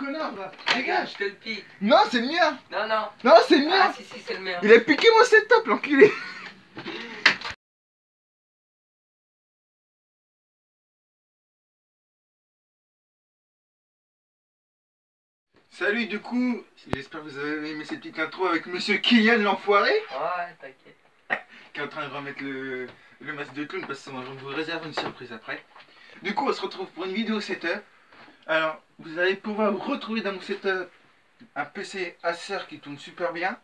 connard là. Dégage. Je te le pique. Non, c'est le mien. Non, non. Non, c'est le mien. Ah, si, c'est le mien. Il a piqué mon setup, l'enculé. Salut, du coup, j'espère que vous avez aimé cette petite intro avec Monsieur Kylian l'enfoiré. Ouais, t'inquiète. Qui est en train de remettre le masque de clown parce que je vous réserve une surprise après. Du coup, on se retrouve pour une vidéo setup. Alors, vous allez pouvoir retrouver dans mon setup un PC Acer qui tourne super bien.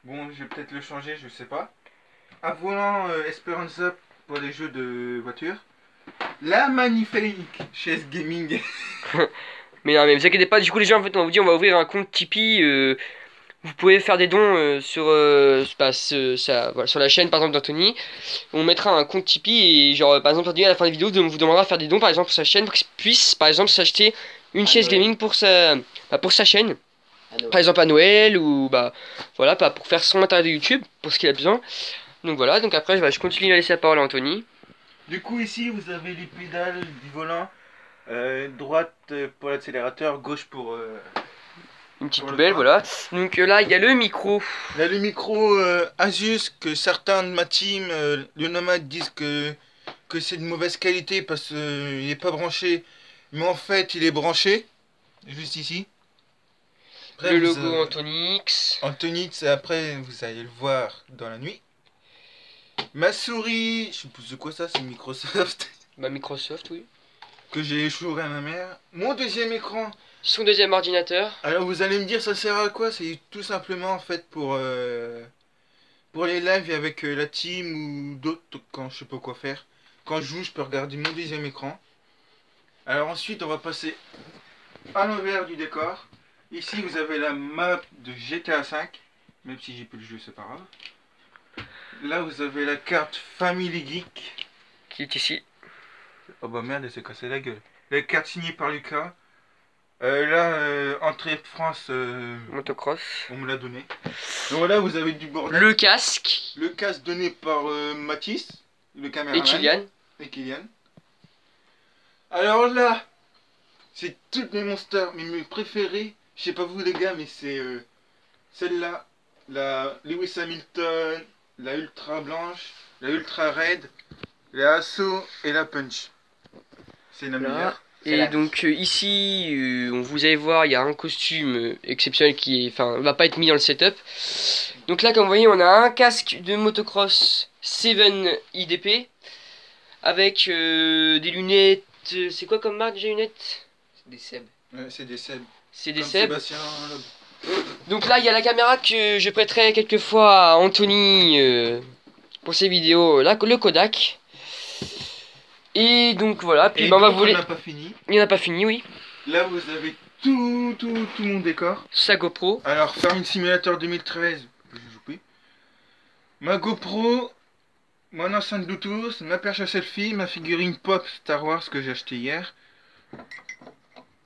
Bon, je vais peut-être le changer, je sais pas. Un volant Esperanza pour les jeux de voiture. La magnifique chaise gaming. Mais non, mais vous inquiétez pas, du coup les gens en fait on va vous dire on va ouvrir un compte Tipeee, vous pouvez faire des dons sur, voilà, sur la chaîne par exemple d'Anthony. On mettra un compte Tipeee et genre par exemple Anthony à la fin des vidéos vous demandera de faire des dons par exemple pour sa chaîne pour qu'il puisse par exemple s'acheter une chaise gaming pour sa chaîne. Par exemple à Noël ou bah voilà pour faire son matériel de YouTube pour ce qu'il a besoin. Donc voilà, donc après je continue à laisser la parole à Anthony. Du coup ici vous avez les pédales du volant. Droite pour l'accélérateur, gauche pour une petite poubelle, voilà. Donc là, il y a le micro. Là, le micro Asus que certains de ma team, le nomade, disent que c'est de mauvaise qualité parce qu'il n'est pas branché. Mais en fait, il est branché, juste ici. Après, le logo Antonix. Antonix, après, vous allez le voir dans la nuit. Ma souris, je sais plus de quoi ça, c'est Microsoft. Bah, Microsoft, oui. Que j'ai échoué à ma mère. Mon deuxième écran. Son deuxième ordinateur. Alors vous allez me dire ça sert à quoi? C'est tout simplement en fait pour les lives avec la team ou d'autres quand je sais pas quoi faire. Quand je joue je peux regarder mon deuxième écran. Alors ensuite on va passer à l'envers du décor. Ici vous avez la map de GTA 5. Même si j'ai plus le jeu c'est pas grave. Là vous avez la carte Family Geek. Qui est ici. Oh bah merde elle s'est cassée la gueule. La carte signée par Lucas. Là, entrée France, Motocross. on me l'a donné. Donc voilà, vous avez du bordel. Le casque. Le casque donné par Mathis, le caméraman. Et Kylian. Et Kylian. Alors là, c'est toutes mes monsters, mes préférés. Je sais pas vous les gars, mais c'est celle-là, la Lewis Hamilton, la Ultra Blanche, la Ultra Red, la Asso et la Punch. C'est la meilleure. Et donc ici, vous allez voir, il y a un costume exceptionnel qui va pas être mis dans le setup. Donc là, comme vous voyez, on a un casque de motocross 7 IDP avec des lunettes. C'est quoi comme marque déjà lunettes? C'est des Seb. Ouais, c'est des Seb. C'est des comme Seb. Sébastien Loeb. Donc là, il y a la caméra que je prêterai quelquefois à Anthony pour ses vidéos, là, le Kodak. Et donc voilà, puis Et on va donc, voler. on n'a pas fini. Il n'y en a pas fini, oui. Là vous avez tout mon décor. Sa GoPro. Alors Farming Simulator 2013, je joue plus. Ma GoPro, mon enceinte Bluetooth, ma perche à selfie, ma figurine pop Star Wars que j'ai acheté hier.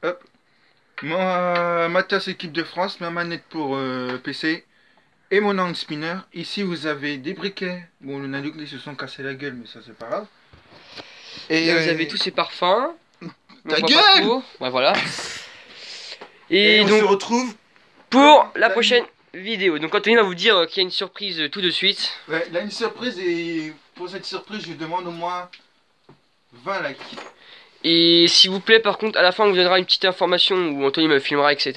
Hop. Ma tasse équipe de France, ma manette pour PC et mon hand spinner. Ici vous avez des briquets. Bon le Naduc ils se sont cassés la gueule mais ça c'est pas grave. Et là, vous avez tous ces parfums. Ta gueule! Ouais, voilà. Et on donc, se retrouve pour la prochaine vidéo. Donc Anthony va vous dire qu'il y a une surprise tout de suite. Ouais, là une surprise et pour cette surprise je demande au moins 20 likes. Et s'il vous plaît, par contre, à la fin on vous donnera une petite information où Anthony me filmera, etc.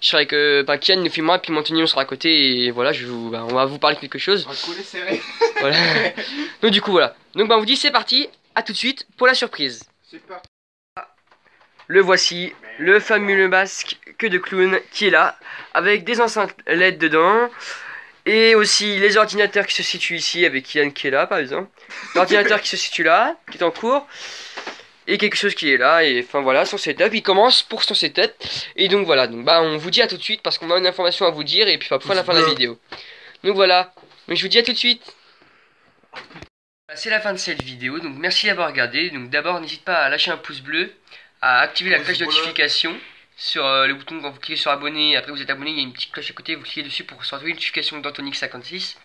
Je serai que Kylian nous filmera, puis Anthony on sera à côté et voilà, on va vous parler de quelque chose. On va coller serré. Voilà. Donc du coup voilà. Donc on vous dit c'est parti, à tout de suite pour la surprise. C'est parti. Le voici, le fameux masque que de clown qui est là, avec des enceintes LED dedans, et aussi les ordinateurs qui se situent ici, avec Kylian qui est là par exemple, l'ordinateur qui se situe là, qui est en cours, et quelque chose qui est là, et enfin voilà, son setup, il commence pour son setup, et donc voilà, donc on vous dit à tout de suite, parce qu'on a une information à vous dire, et puis on va faire la fin de la vidéo. Donc voilà, donc je vous dis à tout de suite. C'est la fin de cette vidéo, donc merci d'avoir regardé, donc d'abord n'hésite pas à lâcher un pouce bleu, à activer la cloche de notification sur le bouton quand vous cliquez sur abonner, après vous êtes abonné, il y a une petite cloche à côté, vous cliquez dessus pour recevoir une notification d'Anthony56.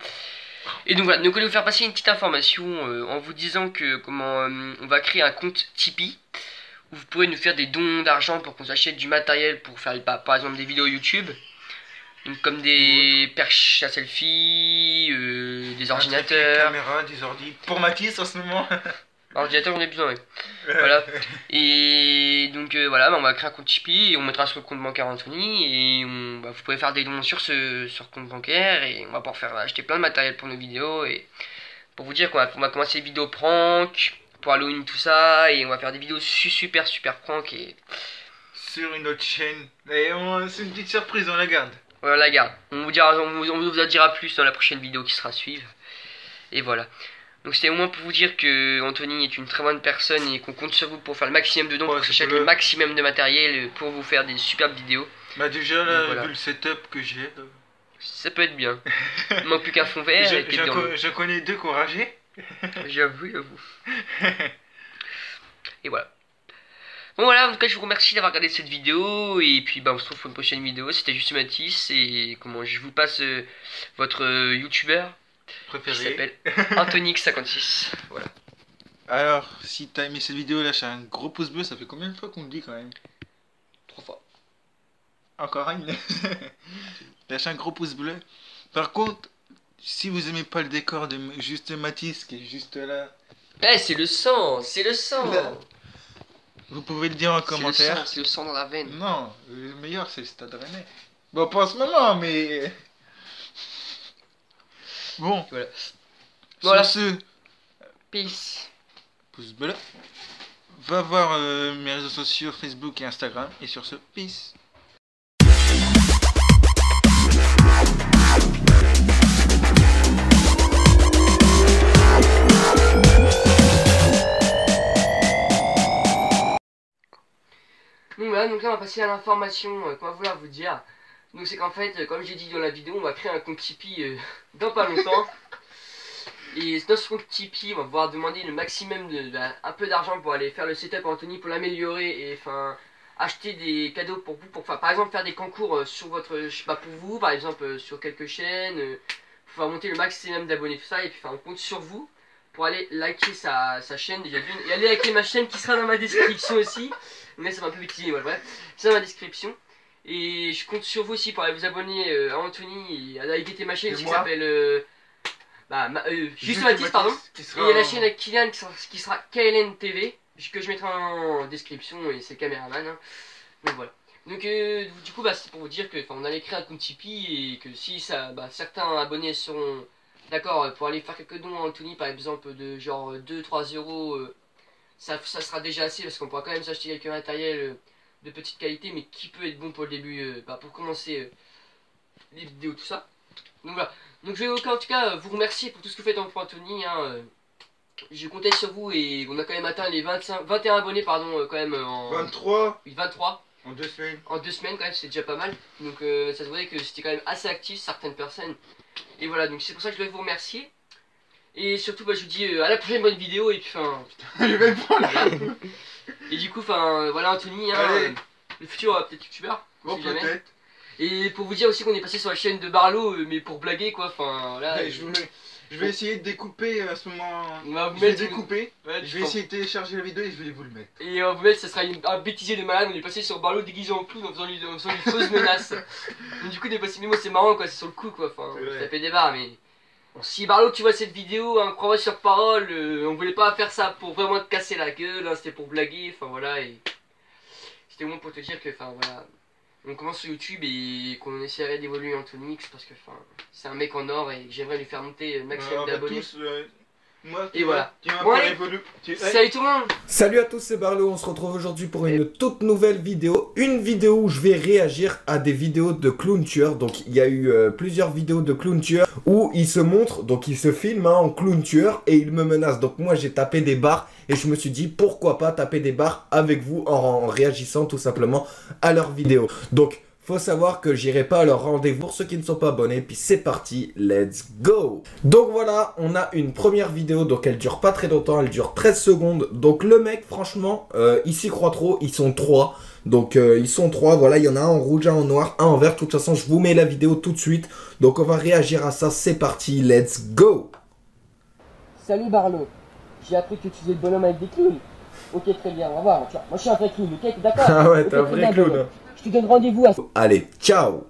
Et donc voilà, donc on va vous faire passer une petite information en vous disant que on va créer un compte Tipeee vous pourrez nous faire des dons d'argent pour qu'on s'achète du matériel pour faire par exemple des vidéos YouTube. Donc comme des perches à selfie, des ordinateurs. Des caméras, des ordi. Pour Mathis en ce moment. Ordinateur, on a besoin, oui. Voilà. Et donc voilà, bah, on va créer un compte Tipeee et on mettra sur le compte bancaire Anthony. Et vous pouvez faire des dons sur ce compte bancaire. Et on va pouvoir faire acheter plein de matériel pour nos vidéos. Et pour vous dire qu'on va commencer les vidéos prank pour Halloween, tout ça. Et on va faire des vidéos super prank. Et sur une autre chaîne. Et c'est une petite surprise, on la garde. Voilà, la garde. On vous en dira plus dans la prochaine vidéo qui sera à suivre. Et voilà. Donc c'était au moins pour vous dire que Anthony est une très bonne personne et qu'on compte sur vous pour faire le maximum de dons, pour s'acheter le maximum de matériel pour vous faire des superbes vidéos. Bah déjà là, voilà. Vu le setup que j'ai, ça peut être bien. Il manque plus qu'un fond vert. Je connais deux qui ont ragé. J'avoue. Et voilà. Bon voilà, en tout cas je vous remercie d'avoir regardé cette vidéo. Et puis bah on se retrouve pour une prochaine vidéo. C'était juste Mathis. Et comment je vous passe votre youtubeur préféré, qui s'appelle Anthonyx56. Voilà. Alors si t'as aimé cette vidéo, lâche un gros pouce bleu. Ça fait combien de fois qu'on le dit quand même? 3 fois. Encore une. Lâche un gros pouce bleu. Par contre, si vous aimez pas le décor de juste Mathis qui est juste là. Eh, c'est le sang, c'est le sang. Là. Vous pouvez le dire en commentaire. C'est le sang dans la veine. Non, le meilleur c'est le Stade Rennais. Bon, pas en ce moment, mais... Bon. Voilà. Sur ce... Peace. Pouce bleu. Va voir mes réseaux sociaux, Facebook et Instagram. Et sur ce, peace. Donc voilà, donc là on va passer à l'information qu'on va vouloir vous dire. Donc c'est qu'en fait, comme j'ai dit dans la vidéo, on va créer un compte Tipeee dans pas longtemps. Et dans ce compte Tipeee, on va pouvoir demander le maximum un peu d'argent pour aller faire le setup à Anthony, pour l'améliorer et enfin acheter des cadeaux pour vous, pour par exemple faire des concours sur votre, je sais pas, pour vous, par exemple sur quelques chaînes, pour pouvoir monter le maximum d'abonnés, tout ça, et puis enfin, on compte sur vous pour aller liker sa chaîne déjà d'une, et aller liker ma chaîne qui sera dans ma description aussi. Mais ça va un peu bêtiser, voilà, bref, c'est dans ma description. Et je compte sur vous aussi pour aller vous abonner à Anthony et à liker ma chaîne qui s'appelle juste Mathis, pardon. Et la chaîne avec Kylian qui sera KLN TV, que je mettrai en description, et c'est le caméraman. Hein. Donc voilà. Donc du coup c'est pour vous dire que on allait créer un compte Tipeee et que si ça, certains abonnés seront d'accord pour aller faire quelques dons à Anthony, par exemple de genre 2-3 euros, ça sera déjà assez parce qu'on pourra quand même s'acheter quelques matériels de petite qualité, mais qui peut être bon pour le début, pour commencer les vidéos, tout ça. Donc voilà. Donc je vais en tout cas vous remercier pour tout ce que vous faites pour Anthony. Hein. Je comptais sur vous et on a quand même atteint les 21 abonnés pardon quand même en 23. 23 en 2 semaines. En 2 semaines quand même, c'est déjà pas mal. Donc ça se voyait que c'était quand même assez actif certaines personnes. Et voilà, donc c'est pour ça que je dois vous remercier. Et surtout je vous dis à la prochaine bonne vidéo et puis enfin je vais me prendre là. Et du coup voilà Anthony hein, le futur peut-être youtubeur. Bon peut-être. Et pour vous dire aussi qu'on est passé sur la chaîne de Barlow, mais pour blaguer quoi, enfin là. Ouais, je vais essayer de découper à ce moment. Je vais découper. Je vais essayer de télécharger la vidéo et je vais vous le mettre. Et on va vous mettre, ça sera un bêtisier de malade. On est passé sur Barlow déguisé en clown en faisant une fausse menace. Donc du coup, on est passé, mais moi c'est marrant quoi, c'est sur le coup quoi, enfin, ça fait des barres, mais. Bon, si Barlow tu vois cette vidéo, hein, crois-moi sur parole, on voulait pas faire ça pour vraiment te casser la gueule, hein, c'était pour blaguer, enfin voilà, et. C'était au moins pour te dire que, enfin voilà. On commence sur YouTube et qu'on essaierait d'évoluer Anthonyx parce que c'est un mec en or et que j'aimerais lui faire monter le maximum d'abonnés. Moi, et voilà. Bon, allez, salut tout le monde. Salut à tous, c'est Barlow, on se retrouve aujourd'hui pour une toute nouvelle vidéo. Une vidéo où je vais réagir à des vidéos de clown tueurs. Donc il y a eu plusieurs vidéos de clown tueurs où il se montre, donc il se filme en clown tueur et il me menace. Donc moi j'ai tapé des barres et je me suis dit pourquoi pas taper des barres avec vous en réagissant tout simplement à leurs vidéos. Donc faut savoir que j'irai pas à leur rendez-vous pour ceux qui ne sont pas abonnés. Puis c'est parti, let's go. Donc voilà, on a une première vidéo. Donc elle dure pas très longtemps, elle dure 13 secondes. Donc le mec, franchement, il s'y croit trop. Ils sont 3. Donc ils sont 3, voilà, il y en a un en rouge, un en noir, un en vert. De toute façon, je vous mets la vidéo tout de suite. Donc on va réagir à ça, c'est parti, let's go. Salut Barlow, j'ai appris que tu faisais le bonhomme avec des clowns. Ok, très bien, on va voir. Tiens, moi je suis un vrai clown, ok? D'accord? Ah ouais, Ok, t'es un très vrai bien, clown. bon. Hein. Je te donne rendez-vous à Allez, ciao.